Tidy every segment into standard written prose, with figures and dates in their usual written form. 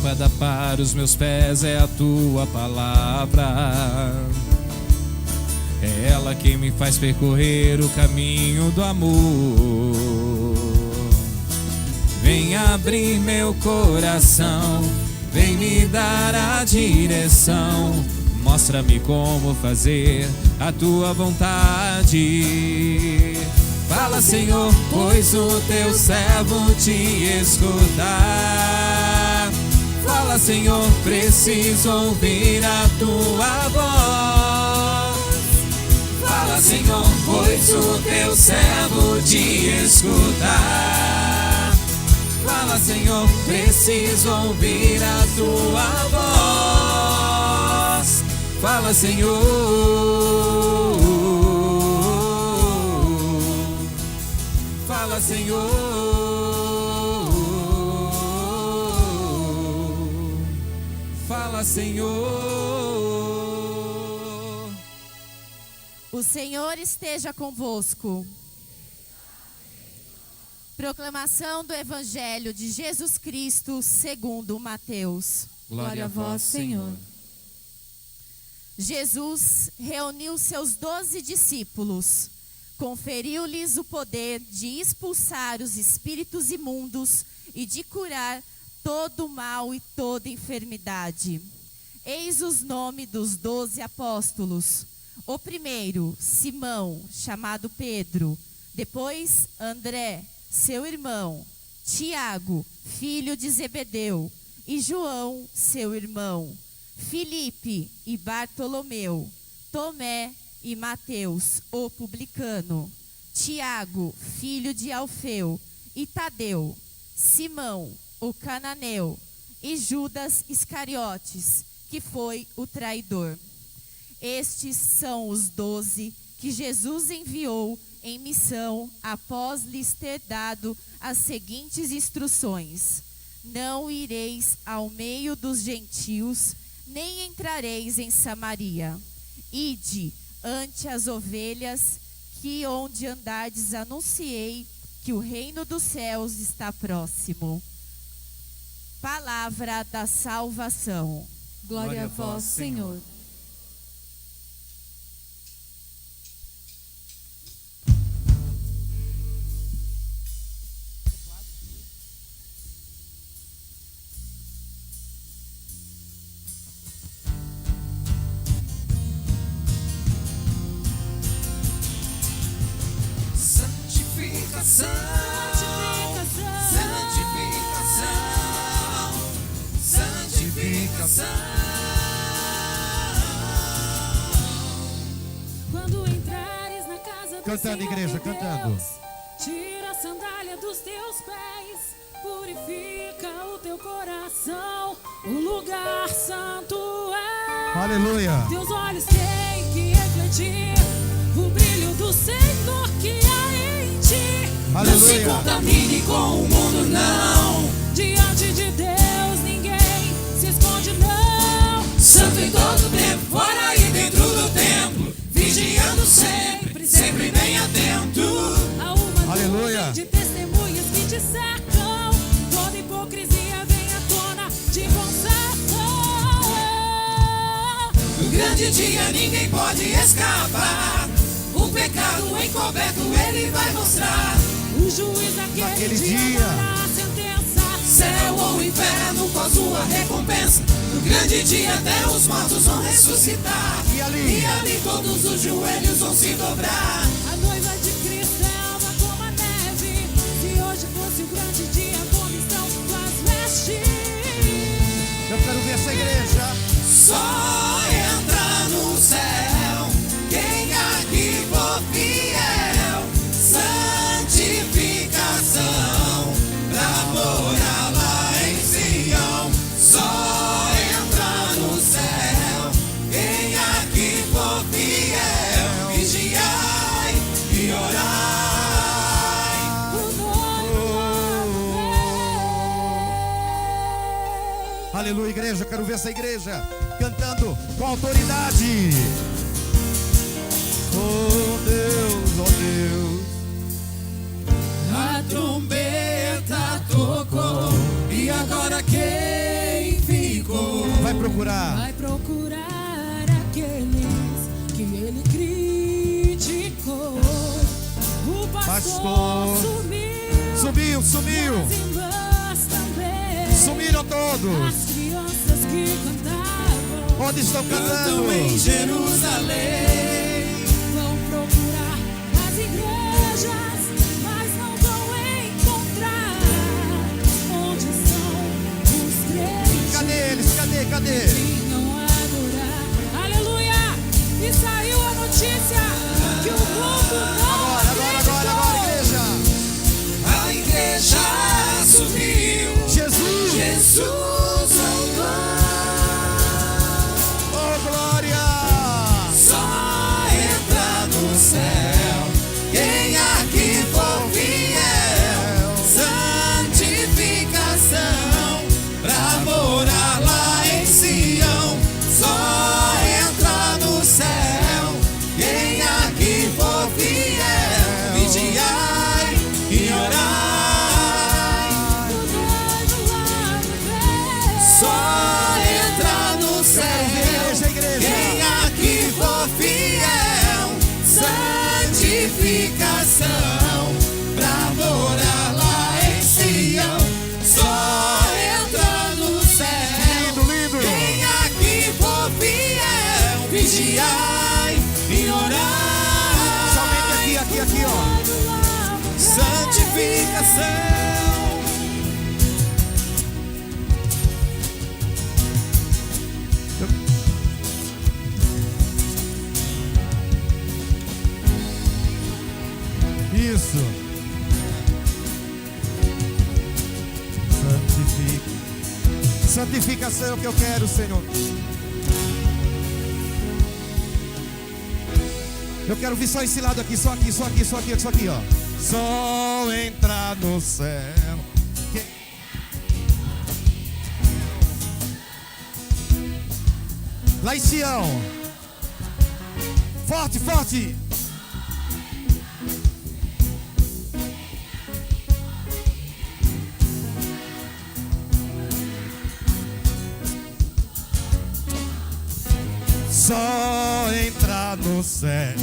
Lâmpada para os meus pés é a tua palavra. É ela quem me faz percorrer o caminho do amor. Vem abrir meu coração, vem me dar a direção. Mostra-me como fazer a tua vontade. Fala, Senhor, pois o teu servo te escuta. Fala, Senhor, preciso ouvir a tua voz. Fala, Senhor, pois o teu servo te escuta. Fala, Senhor, preciso ouvir a tua voz. Fala, Senhor. Fala, Senhor. Fala, Senhor. O Senhor esteja convosco. Proclamação do Evangelho de Jesus Cristo segundo Mateus. Glória a vós, Senhor. Jesus reuniu seus 12 discípulos, conferiu-lhes o poder de expulsar os espíritos imundos e de curar todo o mal e toda enfermidade. Eis os nomes dos 12 apóstolos. O primeiro, Simão, chamado Pedro. Depois, André, seu irmão. Tiago, filho de Zebedeu. E João, seu irmão. Filipe e Bartolomeu. Tomé e Mateus, o publicano. Tiago, filho de Alfeu. E Tadeu. Simão, o cananeu. E Judas Iscariotes, que foi o traidor. Estes são os 12 que Jesus enviou em missão após lhes ter dado as seguintes instruções: não ireis ao meio dos gentios, nem entrareis em Samaria. Ide ante as ovelhas, que onde andardes anunciei que o reino dos céus está próximo. Palavra da salvação. Glória a vós, Senhor. Quando entrares na casa do Cantando, Senhor igreja, teu cantando. Deus, tira a sandália dos teus pés, purifica o teu coração, o lugar santo é. Aleluia. Teus olhos têm que refletir o brilho do Senhor que há em ti. Aleluia. Não se contamine com o mundo, não. Diante de Deus ninguém se esconde, não. Santo em todo tempo, fora e dentro do templo, vigiando sempre, sempre bem atento. Há uma Aleluia. nuvem de testemunhas que te cercam, toda hipocrisia vem à tona, te consertam. No grande dia ninguém pode escapar, o pecado encoberto ele vai mostrar. O juiz naquele dia dará a sentença, Céu ou inferno, qual sua recompensa? No grande dia até os mortos vão ressuscitar, E ali todos os joelhos vão se dobrar. a noiva de Cristo é alva como a neve. Se hoje fosse o grande dia, como estão tuas vestes? Eu quero ver essa igreja. Só entra no céu quem aqui for fiel. Santificação pra morar lá em Sião. Só entra no céu quem aqui for fiel. Vigiai e orai. O noivo Aleluia, igreja. Eu quero ver essa igreja cantando com autoridade. Oh Deus, oh Deus. A trombeta tocou e agora quem procurar. Vai procurar aqueles que ele criticou. O pastor Sumiu. As irmãs também. Sumiram todos. As crianças que cantavam. Onde estão cantando? Cantam em Jerusalém. Vão procurar nas igrejas, mas não vão encontrar. Onde são os crentes? Cadê eles? Cadê? Vinham adorar. Aleluia! E saiu a notícia que o mundo não Agora, igreja. A igreja subiu. Jesus voltou. Oh, glória. Só entra no céu quem aqui for fiel. Santificação pra morar lá em Sião. Só entra no céu quem aqui for fiel. Vigiai e orai. Só entra no céu quem aqui for fiel. Santificação pra morar lá em Sião. Só entra no céu Lindo. quem aqui for fiel. Vigiai e orai. Somente aqui, ó. Santificação. Isso. Santificação é o que eu quero, Senhor. Eu quero vir só esse lado aqui, só aqui, ó. Só entrar no céu. Lá em Sião. Forte. Só entrar no céu.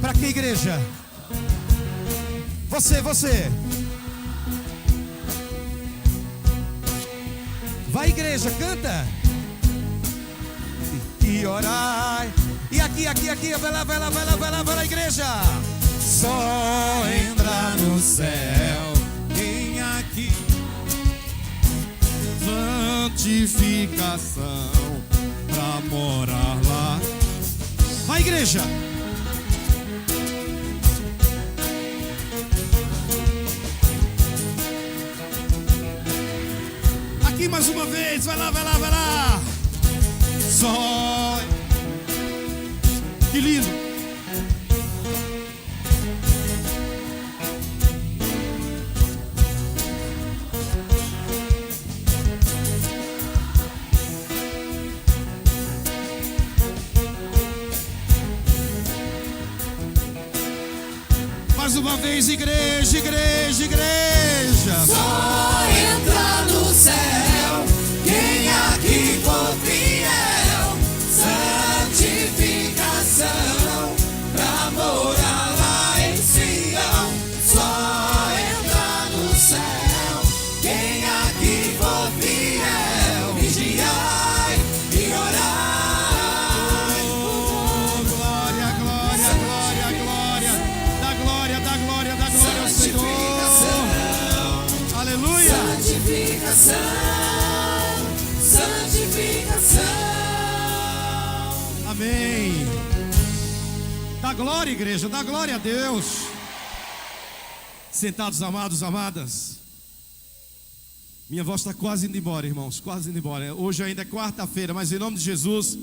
Pra que igreja? Você. Vai, igreja, canta. E orai. E aqui, vai lá, igreja. Só entrar no céu quem aqui. Santificação pra morar lá. Vai, igreja. Aqui mais uma vez, vai lá. Só. Que lindo. Mais uma vez, igreja. Só entra no céu quem aqui for fiel. Santificação pra morar lá em Sião. Só entra no céu quem aqui for fiel. Vigiai e orai. Oh, glória. Dá glória ao Senhor. Aleluia. Santificação. Amém. Dá glória, igreja, dá glória a Deus. Sentados, amados, amadas. Minha voz está quase indo embora, irmãos, quase indo embora. Hoje ainda é quarta-feira, mas em nome de Jesus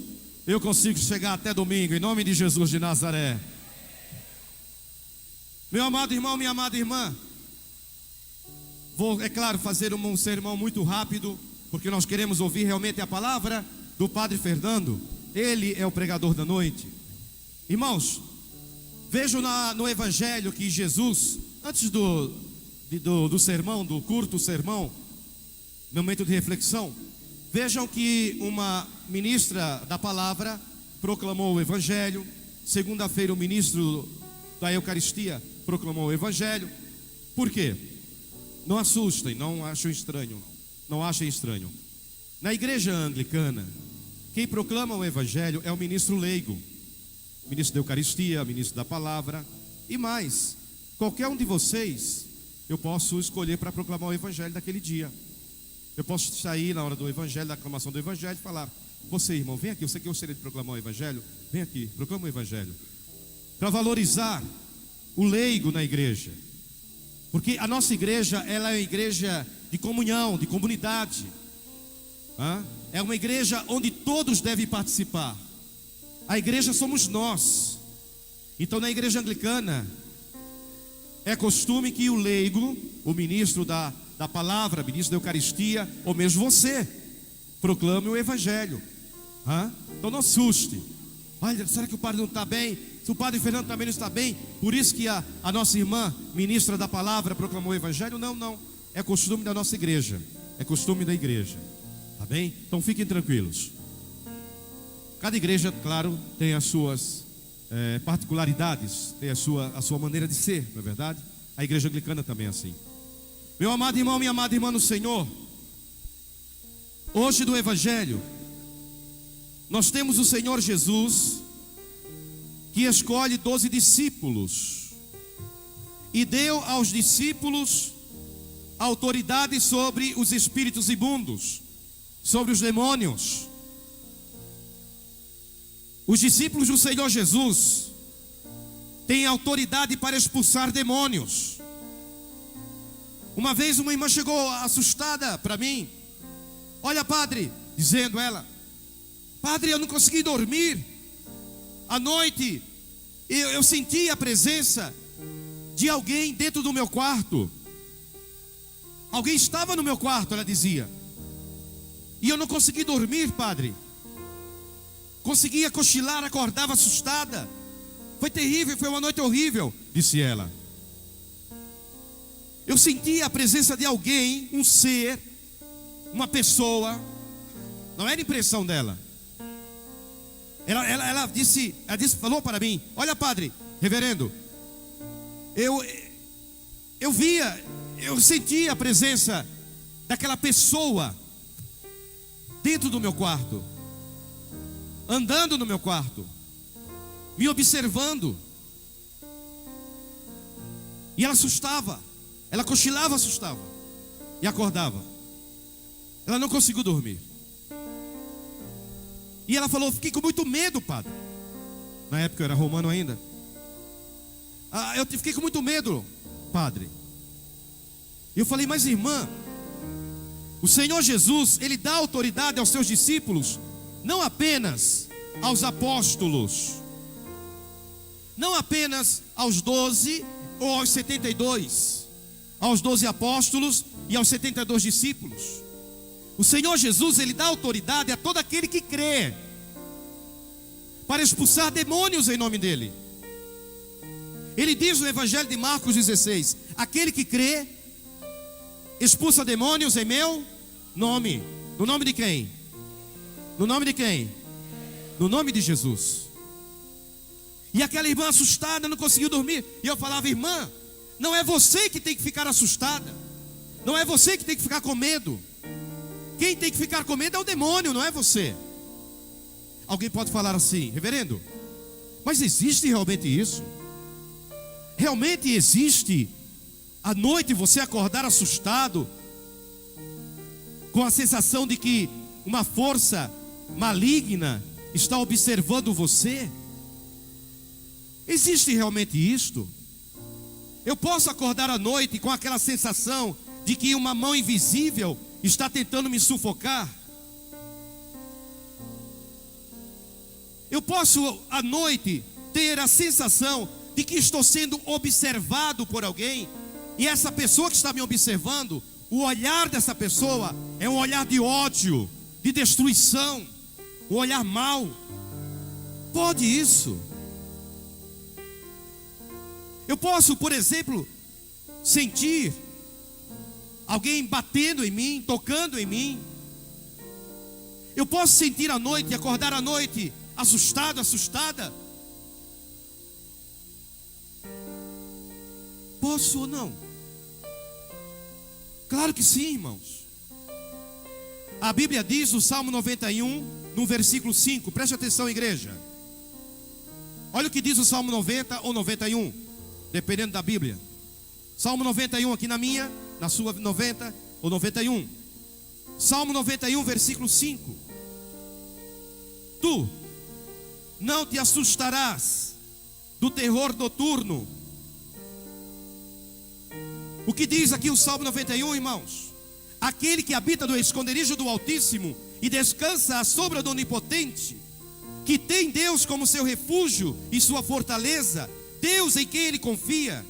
eu consigo chegar até domingo, em nome de Jesus de Nazaré. Meu amado irmão, minha amada irmã, vou, é claro, fazer um sermão muito rápido, porque nós queremos ouvir realmente a palavra do Padre Fernando. Ele é o pregador da noite. Irmãos, vejo no Evangelho que Jesus, antes do sermão, do curto sermão, momento de reflexão, vejam que uma ministra da palavra proclamou o evangelho. Segunda-feira o ministro da Eucaristia proclamou o evangelho. Por quê? Não assustem, não achem estranho, não achem estranho. Na igreja anglicana, quem proclama o evangelho é o ministro leigo, ministro da Eucaristia, ministro da palavra. E mais, qualquer um de vocês, eu posso escolher para proclamar o evangelho daquele dia. Eu posso sair na hora do evangelho, da aclamação do evangelho, e falar: você, irmão, vem aqui, você que gostaria de proclamar o evangelho, vem aqui, proclama o evangelho. Para valorizar o leigo na igreja. Porque a nossa igreja, ela é uma igreja de comunhão, de comunidade. É uma igreja onde todos devem participar. A igreja somos nós. Então na igreja anglicana, é costume que o leigo, o ministro da palavra, ministro da Eucaristia, ou mesmo você, proclame o evangelho. Então não assuste. Olha, será que o padre não está bem? Se o padre Fernando também não está bem, por isso que a nossa irmã, ministra da palavra, proclamou o evangelho? Não, é costume da nossa igreja. É costume da igreja. Tá bem? Então fiquem tranquilos. Cada igreja, claro, tem as suas particularidades, tem a sua maneira de ser, não é verdade? A igreja anglicana também é assim. Meu amado irmão, minha amada irmã no Senhor, hoje do evangelho, nós temos o Senhor Jesus, que escolhe 12 discípulos e deu aos discípulos autoridade sobre os espíritos imundos, sobre os demônios. Os discípulos do Senhor Jesus têm autoridade para expulsar demônios. Uma vez uma irmã chegou assustada para mim: olha, padre, dizendo ela: padre, eu não consegui dormir à noite, eu senti a presença de alguém dentro do meu quarto. Alguém estava no meu quarto, ela dizia, e eu não consegui dormir, padre. Conseguia cochilar, acordava assustada. Foi terrível, foi uma noite horrível, disse ela. Eu senti a presença de alguém, um ser, uma pessoa. Não era impressão dela. Ela disse, falou para mim: olha, padre, reverendo, eu sentia a presença daquela pessoa dentro do meu quarto, andando no meu quarto, me observando. E ela assustava, ela cochilava, assustava e acordava. Ela não conseguiu dormir. E ela falou: fiquei com muito medo, padre. Na época eu era romano ainda. Eu fiquei com muito medo, padre. E eu falei: mas irmã, o Senhor Jesus, Ele dá autoridade aos seus discípulos, não apenas aos apóstolos, não apenas aos 12 ou aos 72, aos 12 apóstolos e aos 72 discípulos. O Senhor Jesus, Ele dá autoridade a todo aquele que crê, para expulsar demônios em nome dEle. Ele diz no Evangelho de Marcos 16: aquele que crê, expulsa demônios em meu nome. No nome de quem? No nome de quem? No nome de Jesus. E aquela irmã assustada não conseguiu dormir. E eu falava: irmã, não é você que tem que ficar assustada, não é você que tem que ficar com medo. Quem tem que ficar com medo é o demônio, não é você. Alguém pode falar assim: reverendo, mas existe realmente isso? Realmente existe à noite você acordar assustado, com a sensação de que uma força maligna está observando você? Existe realmente isto? Eu posso acordar à noite com aquela sensação de que uma mão invisível está tentando me sufocar? Eu posso à noite ter a sensação de que estou sendo observado por alguém, e essa pessoa que está me observando, o olhar dessa pessoa é um olhar de ódio, de destruição, um olhar mau? Pode isso? Eu posso, por exemplo, sentir alguém batendo em mim, tocando em mim. Eu posso sentir à noite e acordar à noite assustado, assustada. Posso ou não? Claro que sim, irmãos. A Bíblia diz no Salmo 91, no versículo 5, preste atenção, igreja. Olha o que diz o Salmo 90 ou 91, dependendo da Bíblia. Salmo 91 aqui na minha, na sua 90 ou 91. Salmo 91, versículo 5. Tu não te assustarás do terror noturno. O que diz aqui o Salmo 91, irmãos? Aquele que habita no esconderijo do Altíssimo e descansa à sombra do Onipotente, que tem Deus como seu refúgio e sua fortaleza, Deus em quem ele confia,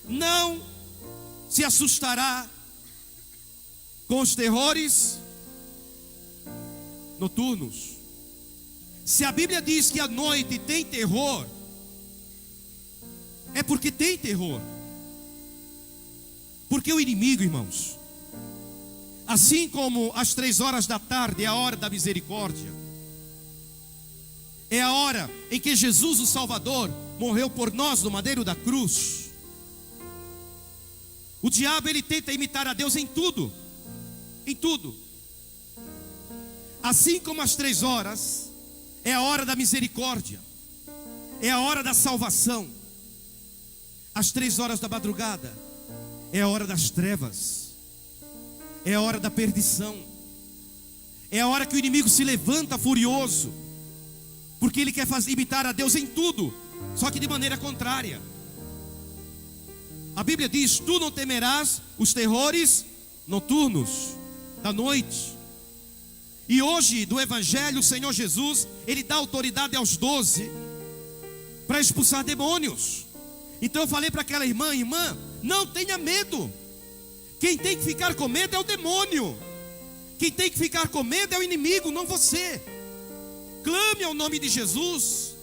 não se assustará com os terrores noturnos. Se a Bíblia diz que à noite tem terror, é porque tem terror. Porque o inimigo, irmãos, assim como às 3 horas da tarde é a hora da misericórdia, é a hora em que Jesus, o Salvador, morreu por nós no madeiro da cruz. O diabo, ele tenta imitar a Deus em tudo. Em tudo. Assim como às 3 horas é a hora da misericórdia, é a hora da salvação, às 3 horas da madrugada é a hora das trevas, é a hora da perdição, é a hora que o inimigo se levanta furioso, porque ele quer imitar a Deus em tudo, só que de maneira contrária. A Bíblia diz: tu não temerás os terrores noturnos da noite. E hoje, do Evangelho, o Senhor Jesus, ele dá autoridade aos 12 para expulsar demônios. Então eu falei para aquela irmã: irmã, não tenha medo. Quem tem que ficar com medo é o demônio. Quem tem que ficar com medo é o inimigo, não você. Clame ao nome de Jesus,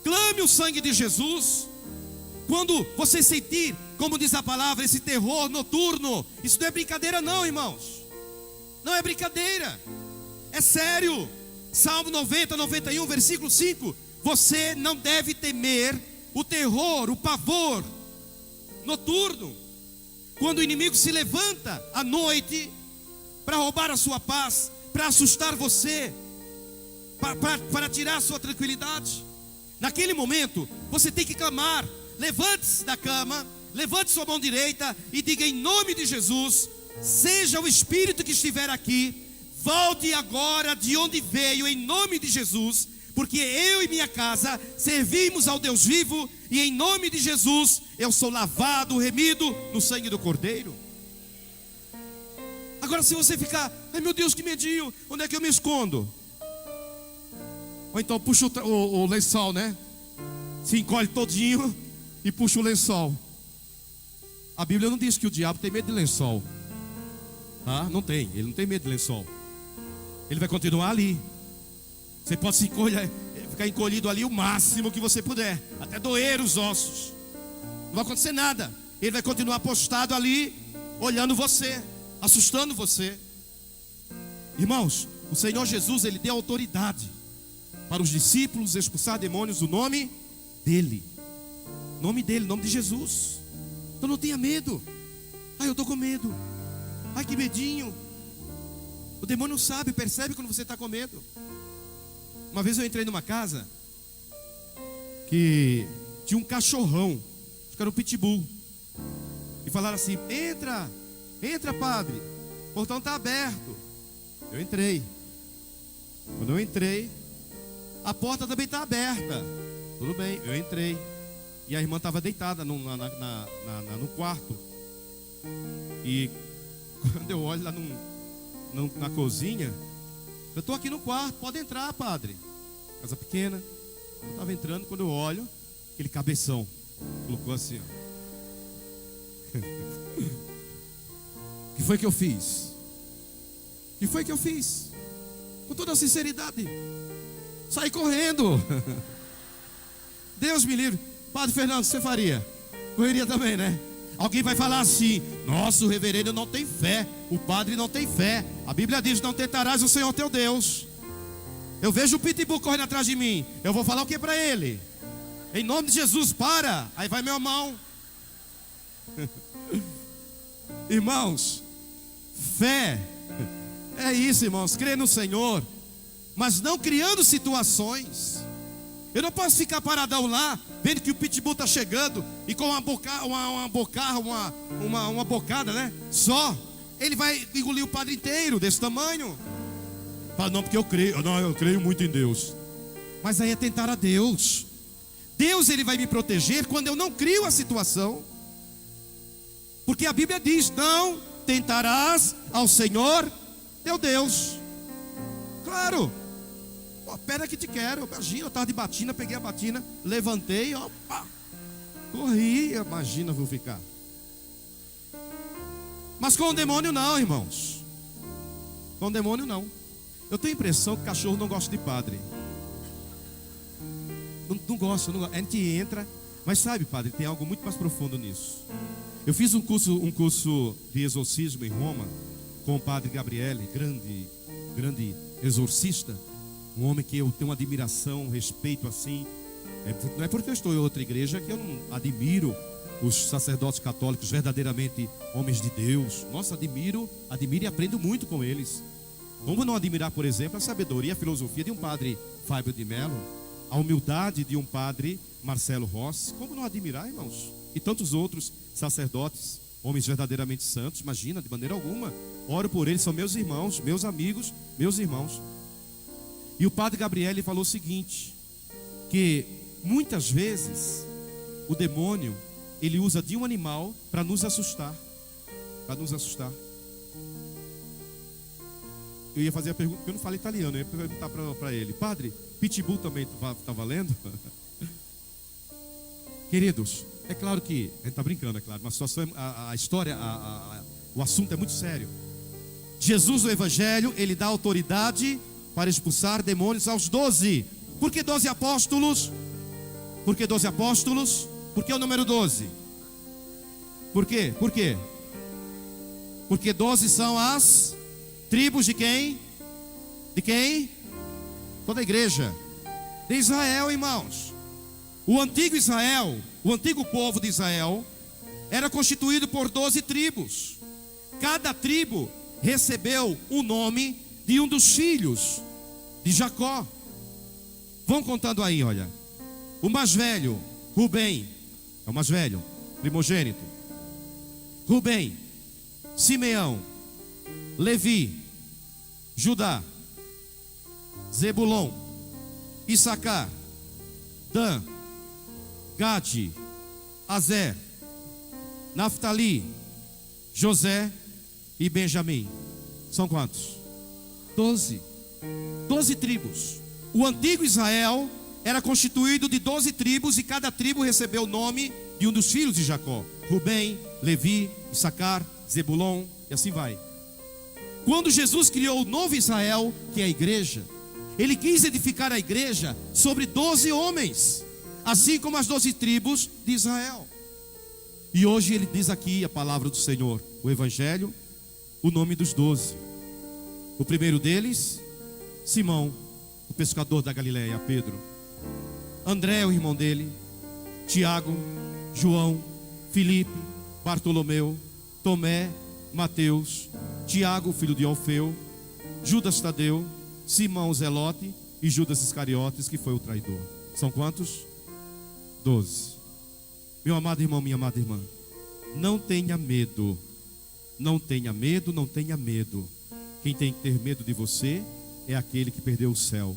clame o sangue de Jesus. Quando você sentir, como diz a palavra, esse terror noturno, isso não é brincadeira não, irmãos. Não é brincadeira, é sério. Salmo 90, 91, versículo 5. Você não deve temer o terror, o pavor noturno, quando o inimigo se levanta à noite para roubar a sua paz, para assustar você, para tirar a sua tranquilidade. Naquele momento, você tem que clamar. Levante-se da cama, levante sua mão direita e diga: em nome de Jesus, seja o espírito que estiver aqui, volte agora de onde veio, em nome de Jesus, porque eu e minha casa servimos ao Deus vivo, e em nome de Jesus eu sou lavado, remido no sangue do Cordeiro. Agora, se você ficar: ai meu Deus, que medinho, onde é que eu me escondo? Ou então puxa o lençol, né? Se encolhe todinho e puxa o lençol. A Bíblia não diz que o diabo tem medo de lençol, tá? Não tem, ele não tem medo de lençol. Ele vai continuar ali. Você pode se encolher, ficar encolhido ali o máximo que você puder, até doer os ossos. Não vai acontecer nada. Ele vai continuar postado ali, olhando você, assustando você. Irmãos, o Senhor Jesus, ele deu autoridade para os discípulos expulsar demônios no nome dele. Nome dele, nome de Jesus. Então não tenha medo. Ai, eu estou com medo. Ai, que medinho. O demônio sabe, percebe quando você está com medo. Uma vez eu entrei numa casa que tinha um cachorrão, acho que era um pitbull, e falaram assim: entra, entra, padre, o portão está aberto. Eu entrei. Quando eu entrei, a porta também está aberta. Tudo bem, eu entrei. E a irmã estava deitada no quarto. E quando eu olho lá na cozinha, eu estou aqui no quarto, pode entrar, padre. Casa pequena. Eu estava entrando, quando eu olho, aquele cabeção colocou assim, ó. O que foi que eu fiz? O que foi que eu fiz? Com toda a sinceridade, saí correndo. Deus me livre. Padre Fernando, você faria? Correria também, né? Alguém vai falar assim: nossa, o reverendo não tem fé, o padre não tem fé. A Bíblia diz: não tentarás o Senhor teu Deus. Eu vejo o pitbull correndo atrás de mim, eu vou falar o que para ele? Em nome de Jesus, para. Aí vai minha mão. Irmãos, fé é isso, irmãos, crer no Senhor, mas não criando situações. Eu não posso ficar paradão lá, vendo que o pitbull está chegando e com uma bocada, né? Só, ele vai engolir o padre inteiro, desse tamanho. Fala, não, porque eu creio muito em Deus. Mas aí é tentar a Deus. Deus, ele vai me proteger quando eu não crio a situação. Porque a Bíblia diz: não tentarás ao Senhor teu Deus. Claro. Pera que te quero. Imagina, eu estava de batina, peguei a batina, levantei, opa, corri, imagina, vou ficar. Mas com o demônio não, irmãos. Com o demônio não. Eu tenho a impressão que cachorro não gosta de padre. Não gosta. A gente entra, mas sabe, padre, tem algo muito mais profundo nisso. Eu fiz um curso de exorcismo em Roma com o padre Gabriele, grande exorcista. Um homem que eu tenho uma admiração, um respeito assim. Não é porque eu estou em outra igreja que eu não admiro os sacerdotes católicos, verdadeiramente homens de Deus. Nossa, admiro e aprendo muito com eles. Como não admirar, por exemplo, a sabedoria e a filosofia de um padre Fábio de Mello, a humildade de um padre Marcelo Rossi? Como não admirar, irmãos? E tantos outros sacerdotes, homens verdadeiramente santos. Imagina, de maneira alguma. Oro por eles, são meus irmãos, meus amigos, meus irmãos. E o padre Gabriele falou o seguinte: que muitas vezes o demônio, ele usa de um animal para nos assustar. Para nos assustar. Eu ia fazer a pergunta, porque eu não falo italiano, eu ia perguntar para ele: padre, pitbull também está valendo? Queridos, é claro que a gente está brincando, é claro, mas a história, o assunto é muito sério. Jesus, no Evangelho, ele dá autoridade para expulsar demônios aos 12. Por que 12 apóstolos? Por que 12 apóstolos? Por que o número 12? Por quê? Por quê? Porque 12 são as tribos de quem? De quem? Toda a igreja de Israel, irmãos. O antigo Israel, o antigo povo de Israel, era constituído por 12 tribos. Cada tribo recebeu o nome de um dos filhos de Jacó. Vão contando aí, olha. O mais velho, Rubem, é o mais velho, primogênito. Rubem, Simeão, Levi, Judá, Zebulon, Issacar, Dan, Gade, Azer, Naftali, José e Benjamim. São quantos? 12 tribos. O antigo Israel era constituído de 12 tribos, e cada tribo recebeu o nome de um dos filhos de Jacó: Rubem, Levi, Issacar, Zebulon, e assim vai. Quando Jesus criou o novo Israel, que é a igreja, ele quis edificar a igreja sobre 12 homens, assim como as 12 tribos de Israel. E hoje ele diz aqui a palavra do Senhor, o Evangelho, o nome dos 12. O primeiro deles, Simão, o pescador da Galileia, Pedro. André, o irmão dele. Tiago, João, Filipe, Bartolomeu, Tomé, Mateus, Tiago, filho de Alfeu, Judas Tadeu, Simão Zelote e Judas Iscariotes, que foi o traidor. São quantos? 12. Meu amado irmão, minha amada irmã, não tenha medo. Não tenha medo, não tenha medo. Quem tem que ter medo de você é aquele que perdeu o céu,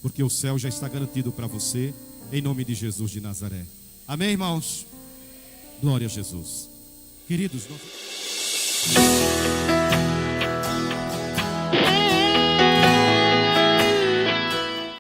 porque o céu já está garantido para você, em nome de Jesus de Nazaré. Amém, irmãos? Glória a Jesus. Queridos, nós...